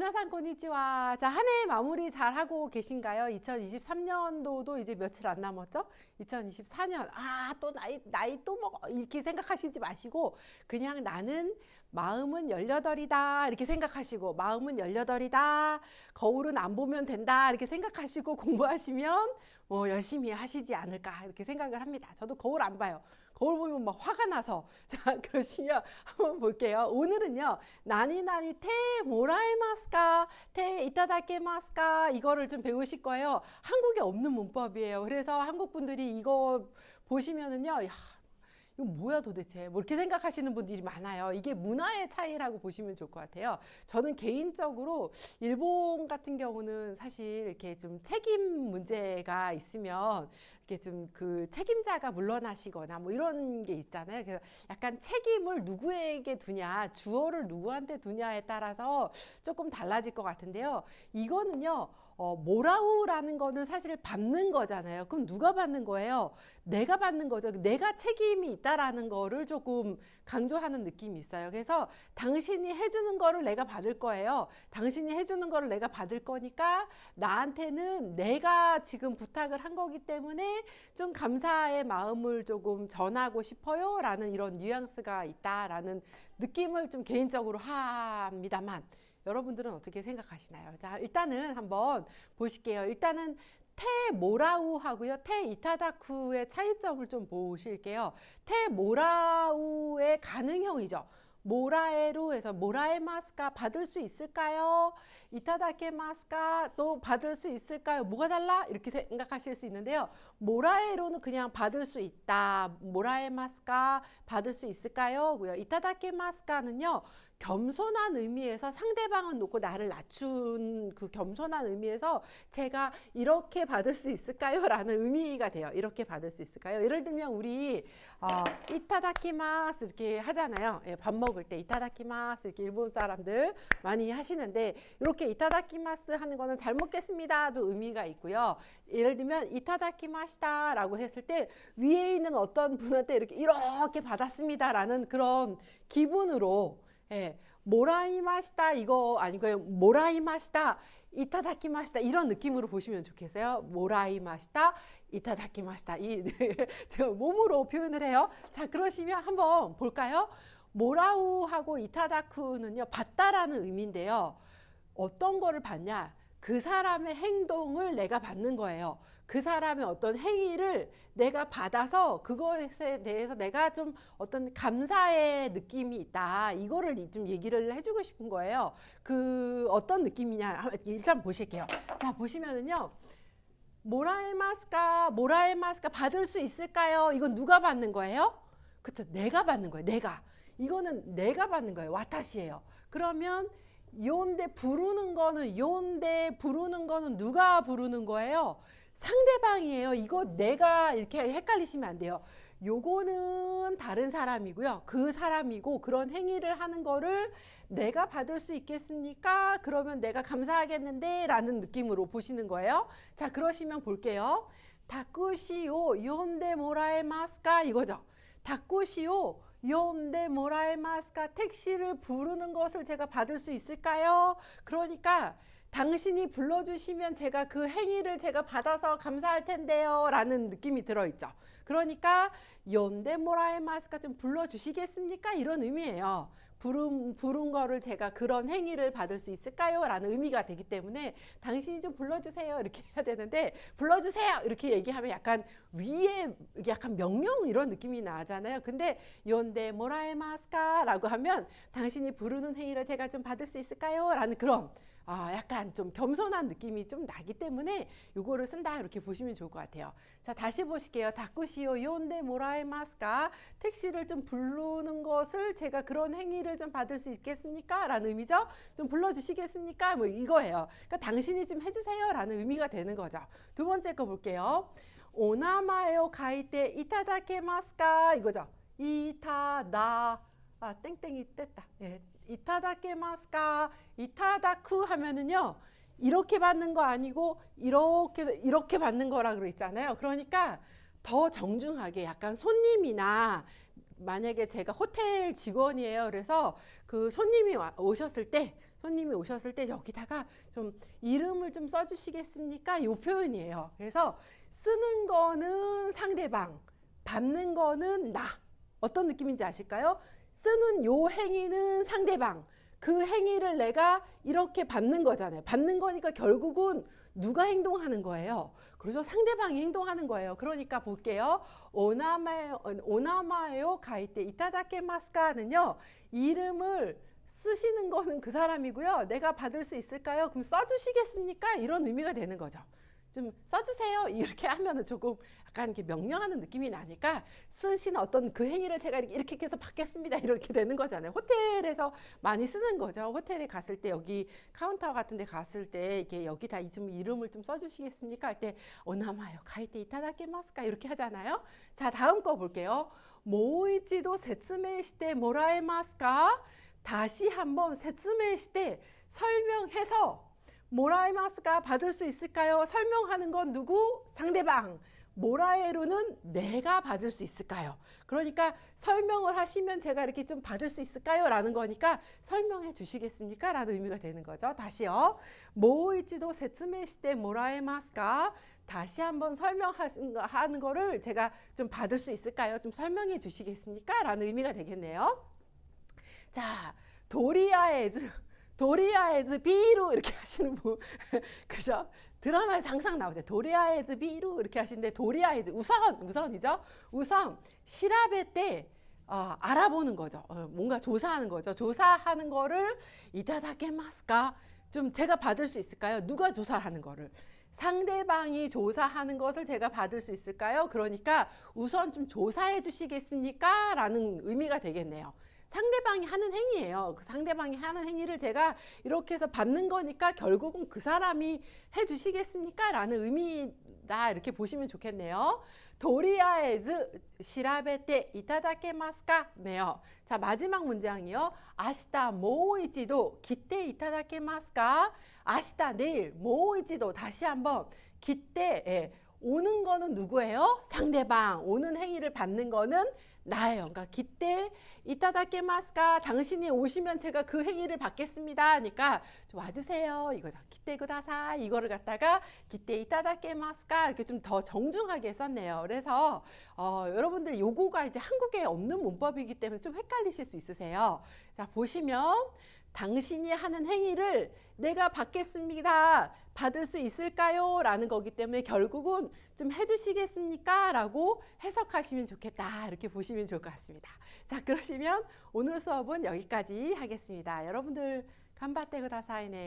미나산 konnichiwa. 자, 한 해 마무리 잘 하고 계신가요? 2023년도도 이제 며칠 안 남았죠? 2024년, 또 나이 또 먹어. 이렇게 생각하시지 마시고, 그냥 나는 마음은 18이다. 이렇게 생각하시고, 마음은 18이다. 거울은 안 보면 된다. 이렇게 생각하시고 공부하시면 열심히 하시지 않을까. 이렇게 생각을 합니다. 저도 거울 안 봐요. 거울 보면 막 화가 나서. 자, 그러시면 한번 볼게요. 오늘은요, 나니나니 테 모라에마스까? 테 이타다케마스까? 이거를 좀 배우실 거예요. 한국에 없는 문법이에요. 그래서 한국 분들이 이거 보시면은요, 야, 이거 뭐야 도대체? 뭐 이렇게 생각하시는 분들이 많아요. 이게 문화의 차이라고 보시면 좋을 것 같아요. 저는 개인적으로 일본 같은 경우는 사실 이렇게 좀 책임 문제가 있으면 이렇게 좀 그 책임자가 물러나시거나 뭐 이런 게 있잖아요. 그래서 약간 책임을 누구에게 두냐, 주어를 누구한테 두냐에 따라서 조금 달라질 것 같은데요. 이거는요, 모라우라는 거는 사실 받는 거잖아요. 그럼 누가 받는 거예요? 내가 받는 거죠. 내가 책임이 있다라는 거를 조금 강조하는 느낌이 있어요. 그래서 당신이 해주는 거를 내가 받을 거예요. 당신이 해주는 거를 내가 받을 거니까 나한테는 내가 지금 부탁을 한 거기 때문에 좀 감사의 마음을 조금 전하고 싶어요. 라는 이런 뉘앙스가 있다라는 느낌을 좀 개인적으로 합니다만, 여러분들은 어떻게 생각하시나요? 자, 일단은 한번 보실게요. 일단은 테 모라우 하고요. 테 이타다쿠의 차이점을 좀 보실게요. 테 모라우의 가능형이죠. 모라에로 해서 모라에마스까 받을 수 있을까요? 이타다케마스까 또 받을 수 있을까요? 뭐가 달라? 이렇게 생각하실 수 있는데요. 모라에로는 그냥 받을 수 있다. 모라에마스까 받을 수 있을까요? 고요. 이타다케마스까는요. 겸손한 의미에서 상대방은 놓고 나를 낮춘 그 겸손한 의미에서 제가 이렇게 받을 수 있을까요? 라는 의미가 돼요. 이렇게 받을 수 있을까요? 예를 들면 우리 이타다키마스 이렇게 하잖아요. 예, 밥 먹을 때 이타다키마스 이렇게 일본 사람들 많이 하시는데 이렇게 이타다키마스 하는 거는 잘 먹겠습니다도 의미가 있고요. 예를 들면 이타다키마시다 라고 했을 때 위에 있는 어떤 분한테 이렇게 받았습니다라는 그런 기분으로 예, 모라이마시다 이거 아니고요. 모라이마시다 이타다키마시다 이런 느낌으로 보시면 좋겠어요. 모라이마시다 이타다키마시다 이 제가 몸으로 표현을 해요. 자, 그러시면 한번 볼까요? 모라우하고 이타다쿠는요, 받다라는 의미인데요. 어떤 거를 받냐? 그 사람의 행동을 내가 받는 거예요. 그 사람의 어떤 행위를 내가 받아서 그것에 대해서 내가 좀 어떤 감사의 느낌이 있다. 이거를 좀 얘기를 해주고 싶은 거예요. 그 어떤 느낌이냐? 일단 보실게요. 자, 보시면은요. 모라에마스까 받을 수 있을까요? 이건 누가 받는 거예요? 그쵸? 내가 받는 거예요. 내가. 이거는 내가 받는 거예요. 와타시예요. 그러면 요인데 부르는 거는 누가 부르는 거예요? 상대방이에요. 이거 내가 이렇게 헷갈리시면 안 돼요. 요거는 다른 사람이고요. 그 사람이고 그런 행위를 하는 거를 내가 받을 수 있겠습니까? 그러면 내가 감사하겠는데 라는 느낌으로 보시는 거예요. 자, 그러시면 볼게요. 다쿠시오 요인데 모라에마스까 이거죠. 다쿠시오 요인데 모라에마스까 택시를 부르는 것을 제가 받을 수 있을까요? 그러니까 당신이 불러주시면 제가 그 행위를 제가 받아서 감사할 텐데요 라는 느낌이 들어있죠. 그러니까 요인데 모라에마스까 좀 불러주시겠습니까? 이런 의미예요. 부른 거를 제가 그런 행위를 받을 수 있을까요? 라는 의미가 되기 때문에 당신이 좀 불러주세요 이렇게 해야 되는데 불러주세요 이렇게 얘기하면 약간 위에 약간 명령 이런 느낌이 나잖아요. 근데 요인데 모라에마스까 라고 하면 당신이 부르는 행위를 제가 좀 받을 수 있을까요? 라는 그런 약간 좀 겸손한 느낌이 좀 나기 때문에 요거를 쓴다 이렇게 보시면 좋을 것 같아요. 자, 다시 보실게요. 다쿠시오 요인데 모라에마스까 택시를 좀 부르는 것을 제가 그런 행위를 좀 받을 수 있겠습니까? 라는 의미죠. 좀 불러주시겠습니까? 뭐 이거예요. 그러니까 당신이 좀 해주세요 라는 의미가 되는 거죠. 두 번째 거 볼게요. 오나마에오 가이테 이타다케마스까 이거죠. 땡땡이 뗐다. 예. 이타다케마스까 이타다쿠 하면은요 이렇게 받는 거 아니고 이렇게 받는 거라 그랬잖아요. 그러니까 더 정중하게 약간 손님이나 만약에 제가 호텔 직원이에요. 그래서 그 손님이 오셨을 때 손님이 오셨을 때 여기다가 좀 이름을 좀 써주시겠습니까? 이 표현이에요. 그래서 쓰는 거는 상대방, 받는 거는 나. 어떤 느낌인지 아실까요? 쓰는 요 행위는 상대방, 그 행위를 내가 이렇게 받는 거잖아요. 받는 거니까 결국은 누가 행동하는 거예요? 그래서 상대방이 행동하는 거예요. 그러니까 볼게요. 오나마에요 가이테 이타다케마스카는요. 이름을 쓰시는 거는 그 사람이고요. 내가 받을 수 있을까요? 그럼 써주시겠습니까? 이런 의미가 되는 거죠. 좀 써주세요. 이렇게 하면은 조금 약간 이렇게 명령하는 느낌이 나니까 쓰시는 어떤 그 행위를 제가 이렇게 해서 받겠습니다. 이렇게 되는 거잖아요. 호텔에서 많이 쓰는 거죠. 호텔에 갔을 때 여기 카운터 같은 데 갔을 때 이렇게 여기다 이름을 좀 써주시겠습니까? 할 때 오나마요 가이테 이타다케마스까 이렇게 하잖아요. 자, 다음 거 볼게요. 모이치도 세츠메시테 모라에마스까? 다시 한번 세츠메시테 설명해서 모라에마스가 받을 수 있을까요? 설명하는 건 누구? 상대방. 모라에루는 내가 받을 수 있을까요? 그러니까 설명을 하시면 제가 이렇게 좀 받을 수 있을까요? 라는 거니까 설명해 주시겠습니까? 라는 의미가 되는 거죠. 다시요. 모이치도 세츠메시테 모라에마스까? 다시 한번 설명하는 거를 제가 좀 받을 수 있을까요? 좀 설명해 주시겠습니까? 라는 의미가 되겠네요. 자, 도리아에즈 비루 이렇게 하시는 분 그죠? 드라마에서 항상 나오죠. 도리아에즈 비루 이렇게 하시는데 도리아에즈 우선이죠. 우선 시라베 때 알아보는 거죠. 뭔가 조사하는 거죠. 조사하는 거를 이타다케마스까? 좀 제가 받을 수 있을까요? 누가 조사하는 거를? 상대방이 조사하는 것을 제가 받을 수 있을까요? 그러니까 우선 좀 조사해 주시겠습니까? 라는 의미가 되겠네요. 상대방이 하는 행위예요. 그 상대방이 하는 행위를 제가 이렇게 해서 받는 거니까 결국은 그 사람이 해주시겠습니까? 라는 의미다. 이렇게 보시면 좋겠네요. 도리아에즈 시라베테 이타다케마스까? 네요. 자, 마지막 문장이요. 아시다 모이치도 기때 이타다케마스까? 아시다 내일 모이치도 다시 한번 기때 오는 거는 누구예요? 상대방. 오는 행위를 받는 거는 나예요. 그러니까 기때 이타다케마스까? 당신이 오시면 제가 그 행위를 받겠습니다. 하니까 좀 와주세요. 이거죠. 기때 구다사 이거를 갖다가 기때 이타다케마스까? 이렇게 좀 더 정중하게 썼네요. 그래서 여러분들 요거가 이제 한국에 없는 문법이기 때문에 좀 헷갈리실 수 있으세요. 자, 보시면 당신이 하는 행위를 내가 받겠습니다. 받을 수 있을까요? 라는 거기 때문에 결국은 좀 해주시겠습니까? 라고 해석하시면 좋겠다. 이렇게 보시면 좋을 것 같습니다. 자, 그러시면 오늘 수업은 여기까지 하겠습니다. 여러분들 간바테 구다사이네.